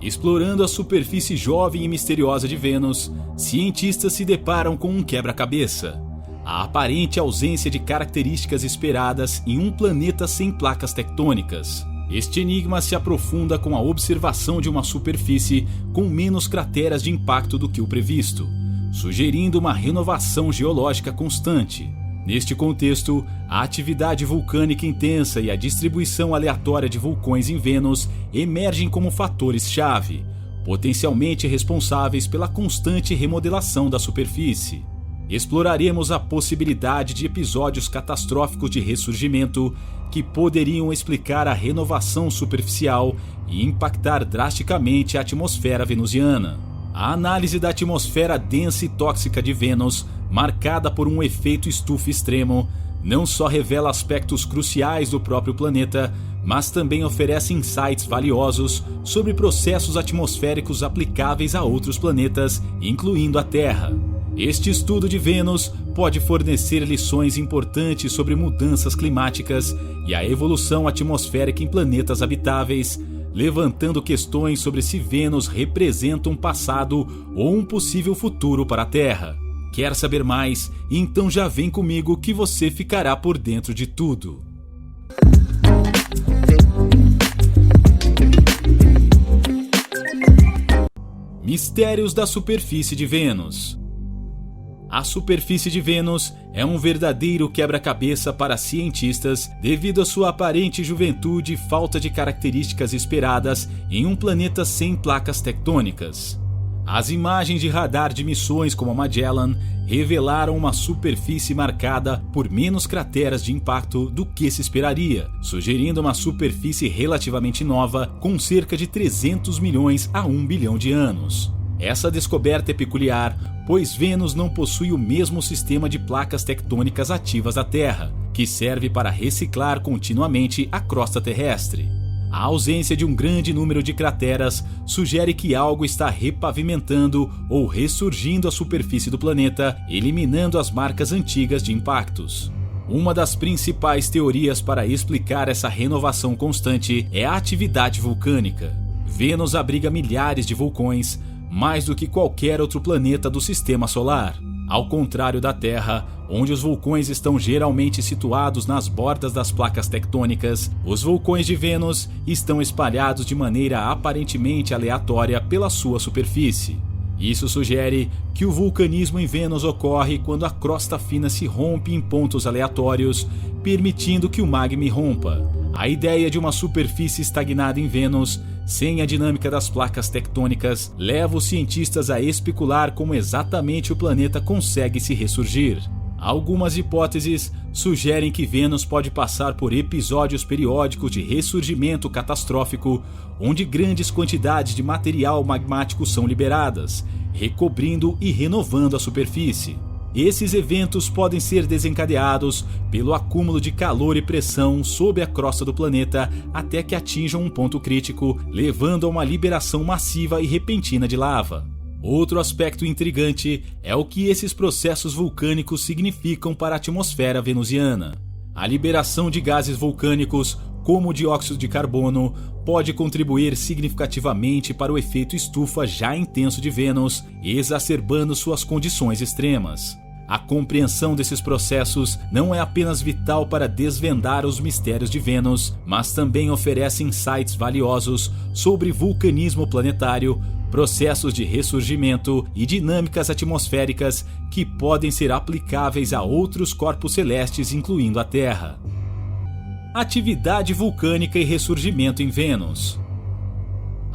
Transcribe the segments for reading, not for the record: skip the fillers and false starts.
Explorando a superfície jovem e misteriosa de Vênus, cientistas se deparam com um quebra-cabeça: a aparente ausência de características esperadas em um planeta sem placas tectônicas. Este enigma se aprofunda com a observação de uma superfície com menos crateras de impacto do que o previsto, sugerindo uma renovação geológica constante. Neste contexto, a atividade vulcânica intensa e a distribuição aleatória de vulcões em Vênus emergem como fatores-chave, potencialmente responsáveis pela constante remodelação da superfície. Exploraremos a possibilidade de episódios catastróficos de ressurgimento que poderiam explicar a renovação superficial e impactar drasticamente a atmosfera venusiana. A análise da atmosfera densa e tóxica de Vênus, marcada por um efeito estufa extremo, não só revela aspectos cruciais do próprio planeta, mas também oferece insights valiosos sobre processos atmosféricos aplicáveis a outros planetas, incluindo a Terra. Este estudo de Vênus pode fornecer lições importantes sobre mudanças climáticas e a evolução atmosférica em planetas habitáveis, levantando questões sobre se Vênus representa um passado ou um possível futuro para a Terra. Quer saber mais? Então já vem comigo que você ficará por dentro de tudo. Mistérios da superfície de Vênus. A superfície de Vênus é um verdadeiro quebra-cabeça para cientistas devido à sua aparente juventude e falta de características esperadas em um planeta sem placas tectônicas. As imagens de radar de missões como a Magellan revelaram uma superfície marcada por menos crateras de impacto do que se esperaria, sugerindo uma superfície relativamente nova com cerca de 300 milhões a 1 bilhão de anos. Essa descoberta é peculiar, pois Vênus não possui o mesmo sistema de placas tectônicas ativas da Terra, que serve para reciclar continuamente a crosta terrestre. A ausência de um grande número de crateras sugere que algo está repavimentando ou ressurgindo a superfície do planeta, eliminando as marcas antigas de impactos. Uma das principais teorias para explicar essa renovação constante é a atividade vulcânica. Vênus abriga milhares de vulcões, mais do que qualquer outro planeta do sistema solar. Ao contrário da Terra, onde os vulcões estão geralmente situados nas bordas das placas tectônicas, os vulcões de Vênus estão espalhados de maneira aparentemente aleatória pela sua superfície. Isso sugere que o vulcanismo em Vênus ocorre quando a crosta fina se rompe em pontos aleatórios, permitindo que o magma irrompa. A ideia de uma superfície estagnada em Vênus, sem a dinâmica das placas tectônicas, leva os cientistas a especular como exatamente o planeta consegue se ressurgir. Algumas hipóteses sugerem que Vênus pode passar por episódios periódicos de ressurgimento catastrófico, onde grandes quantidades de material magmático são liberadas, recobrindo e renovando a superfície. Esses eventos podem ser desencadeados pelo acúmulo de calor e pressão sob a crosta do planeta até que atinjam um ponto crítico, levando a uma liberação massiva e repentina de lava. Outro aspecto intrigante é o que esses processos vulcânicos significam para a atmosfera venusiana. A liberação de gases vulcânicos, como o dióxido de carbono, pode contribuir significativamente para o efeito estufa já intenso de Vênus, exacerbando suas condições extremas. A compreensão desses processos não é apenas vital para desvendar os mistérios de Vênus, mas também oferece insights valiosos sobre vulcanismo planetário, processos de ressurgimento e dinâmicas atmosféricas que podem ser aplicáveis a outros corpos celestes, incluindo a Terra. Atividade vulcânica e ressurgimento em Vênus.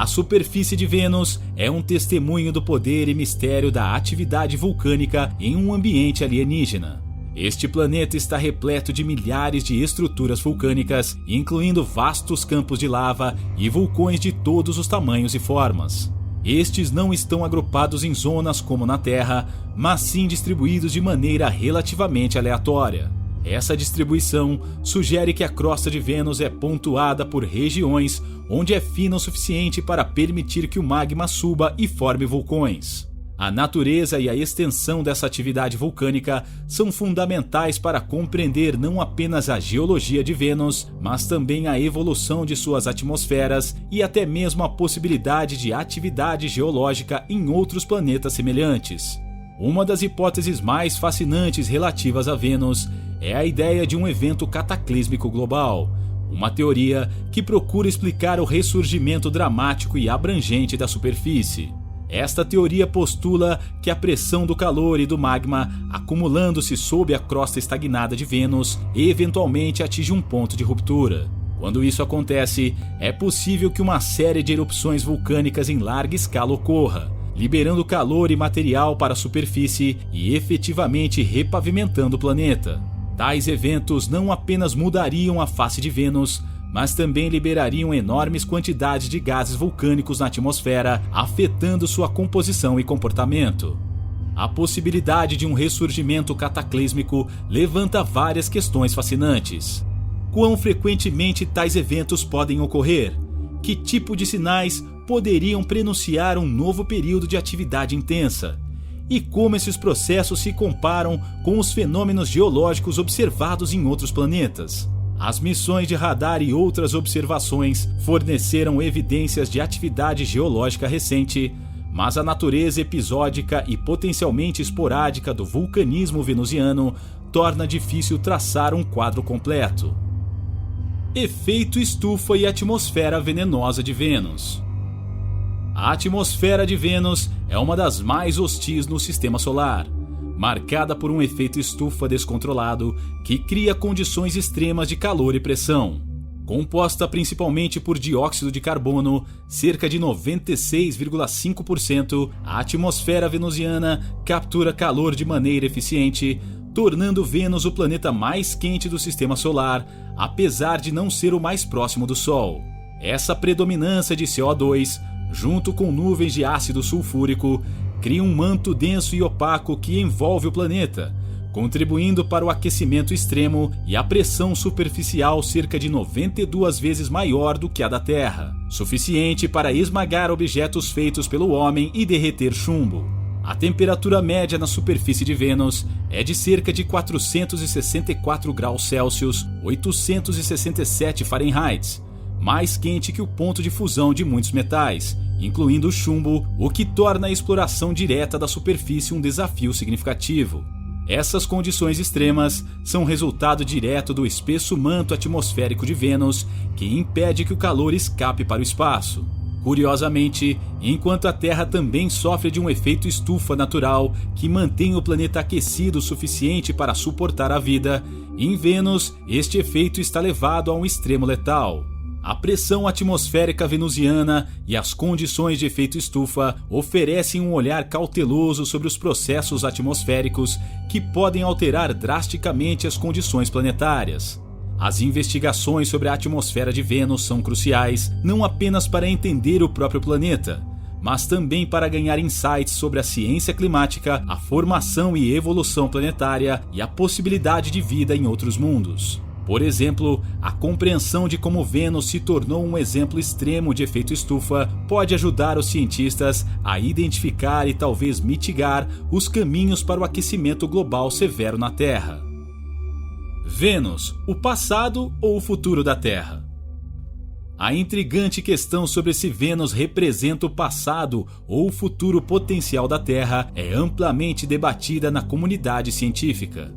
A superfície de Vênus é um testemunho do poder e mistério da atividade vulcânica em um ambiente alienígena. Este planeta está repleto de milhares de estruturas vulcânicas, incluindo vastos campos de lava e vulcões de todos os tamanhos e formas. Estes não estão agrupados em zonas como na Terra, mas sim distribuídos de maneira relativamente aleatória. Essa distribuição sugere que a crosta de Vênus é pontuada por regiões onde é fina o suficiente para permitir que o magma suba e forme vulcões. A natureza e a extensão dessa atividade vulcânica são fundamentais para compreender não apenas a geologia de Vênus, mas também a evolução de suas atmosferas e até mesmo a possibilidade de atividade geológica em outros planetas semelhantes. Uma das hipóteses mais fascinantes relativas a Vênus é a ideia de um evento cataclísmico global, uma teoria que procura explicar o ressurgimento dramático e abrangente da superfície. Esta teoria postula que a pressão do calor e do magma, acumulando-se sob a crosta estagnada de Vênus, eventualmente atinge um ponto de ruptura. Quando isso acontece, é possível que uma série de erupções vulcânicas em larga escala ocorra, liberando calor e material para a superfície e efetivamente repavimentando o planeta. Tais eventos não apenas mudariam a face de Vênus, mas também liberariam enormes quantidades de gases vulcânicos na atmosfera, afetando sua composição e comportamento. A possibilidade de um ressurgimento cataclísmico levanta várias questões fascinantes. Quão frequentemente tais eventos podem ocorrer? Que tipo de sinais poderiam prenunciar um novo período de atividade intensa? E como esses processos se comparam com os fenômenos geológicos observados em outros planetas? As missões de radar e outras observações forneceram evidências de atividade geológica recente, mas a natureza episódica e potencialmente esporádica do vulcanismo venusiano torna difícil traçar um quadro completo. Efeito estufa e atmosfera venenosa de Vênus. A atmosfera de Vênus é uma das mais hostis no sistema solar, marcada por um efeito estufa descontrolado que cria condições extremas de calor e pressão. Composta principalmente por dióxido de carbono, cerca de 96,5%, a atmosfera venusiana captura calor de maneira eficiente, tornando Vênus o planeta mais quente do sistema solar, apesar de não ser o mais próximo do Sol. Essa predominância de CO2, junto com nuvens de ácido sulfúrico, cria um manto denso e opaco que envolve o planeta, contribuindo para o aquecimento extremo e a pressão superficial cerca de 92 vezes maior do que a da Terra, suficiente para esmagar objetos feitos pelo homem e derreter chumbo. A temperatura média na superfície de Vênus é de cerca de 464 graus Celsius, 867 Fahrenheit, mais quente que o ponto de fusão de muitos metais, incluindo o chumbo, o que torna a exploração direta da superfície um desafio significativo. Essas condições extremas são resultado direto do espesso manto atmosférico de Vênus, que impede que o calor escape para o espaço. Curiosamente, enquanto a Terra também sofre de um efeito estufa natural que mantém o planeta aquecido o suficiente para suportar a vida, em Vênus este efeito está levado a um extremo letal. A pressão atmosférica venusiana e as condições de efeito estufa oferecem um olhar cauteloso sobre os processos atmosféricos que podem alterar drasticamente as condições planetárias. As investigações sobre a atmosfera de Vênus são cruciais não apenas para entender o próprio planeta, mas também para ganhar insights sobre a ciência climática, a formação e evolução planetária e a possibilidade de vida em outros mundos. Por exemplo, a compreensão de como Vênus se tornou um exemplo extremo de efeito estufa pode ajudar os cientistas a identificar e talvez mitigar os caminhos para o aquecimento global severo na Terra. Vênus, o passado ou o futuro da Terra? A intrigante questão sobre se Vênus representa o passado ou o futuro potencial da Terra é amplamente debatida na comunidade científica.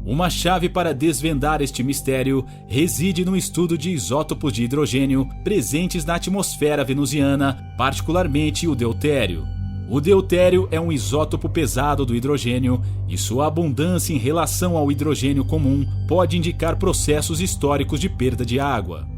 Uma chave para desvendar este mistério reside no estudo de isótopos de hidrogênio presentes na atmosfera venusiana, particularmente o deutério. O deutério é um isótopo pesado do hidrogênio e sua abundância em relação ao hidrogênio comum pode indicar processos históricos de perda de água.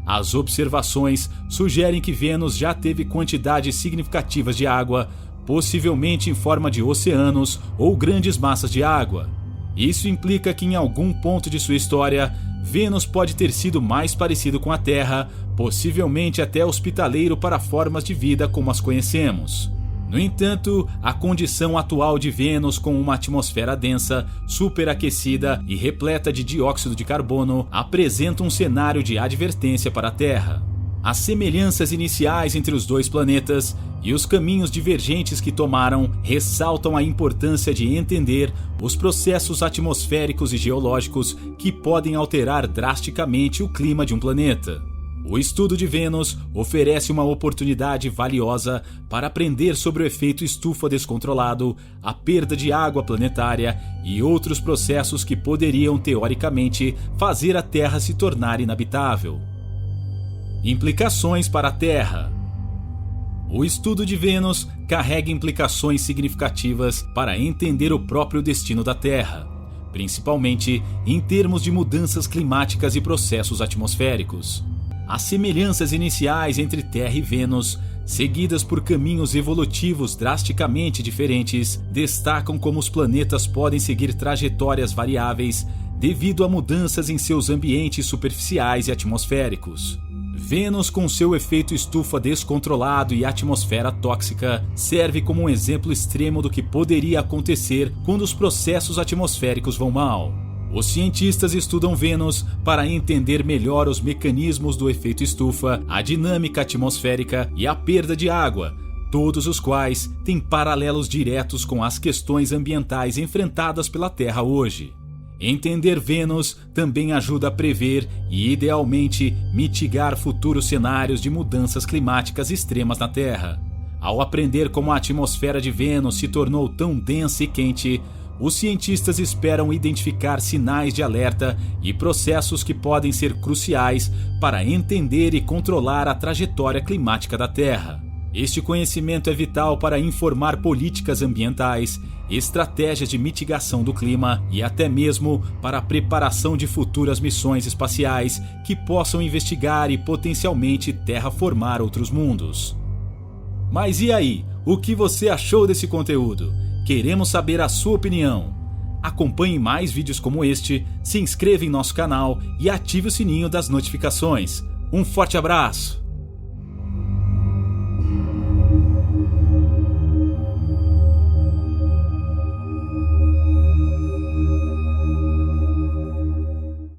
As observações sugerem que Vênus já teve quantidades significativas de água, possivelmente em forma de oceanos ou grandes massas de água. Isso implica que em algum ponto de sua história, Vênus pode ter sido mais parecido com a Terra, possivelmente até hospitaleiro para formas de vida como as conhecemos. No entanto, a condição atual de Vênus com uma atmosfera densa, superaquecida e repleta de dióxido de carbono apresenta um cenário de advertência para a Terra. As semelhanças iniciais entre os dois planetas e os caminhos divergentes que tomaram ressaltam a importância de entender os processos atmosféricos e geológicos que podem alterar drasticamente o clima de um planeta. O estudo de Vênus oferece uma oportunidade valiosa para aprender sobre o efeito estufa descontrolado, a perda de água planetária e outros processos que poderiam, teoricamente, fazer a Terra se tornar inabitável. Implicações para a Terra. O estudo de Vênus carrega implicações significativas para entender o próprio destino da Terra, principalmente em termos de mudanças climáticas e processos atmosféricos. As semelhanças iniciais entre Terra e Vênus, seguidas por caminhos evolutivos drasticamente diferentes, destacam como os planetas podem seguir trajetórias variáveis devido a mudanças em seus ambientes superficiais e atmosféricos. Vênus, com seu efeito estufa descontrolado e atmosfera tóxica, serve como um exemplo extremo do que poderia acontecer quando os processos atmosféricos vão mal. Os cientistas estudam Vênus para entender melhor os mecanismos do efeito estufa, a dinâmica atmosférica e a perda de água, todos os quais têm paralelos diretos com as questões ambientais enfrentadas pela Terra hoje. Entender Vênus também ajuda a prever e, idealmente, mitigar futuros cenários de mudanças climáticas extremas na Terra. Ao aprender como a atmosfera de Vênus se tornou tão densa e quente, os cientistas esperam identificar sinais de alerta e processos que podem ser cruciais para entender e controlar a trajetória climática da Terra. Este conhecimento é vital para informar políticas ambientais, estratégias de mitigação do clima e até mesmo para a preparação de futuras missões espaciais que possam investigar e potencialmente terraformar outros mundos. Mas e aí? O que você achou desse conteúdo? Queremos saber a sua opinião. Acompanhe mais vídeos como este, se inscreva em nosso canal e ative o sininho das notificações. Um forte abraço!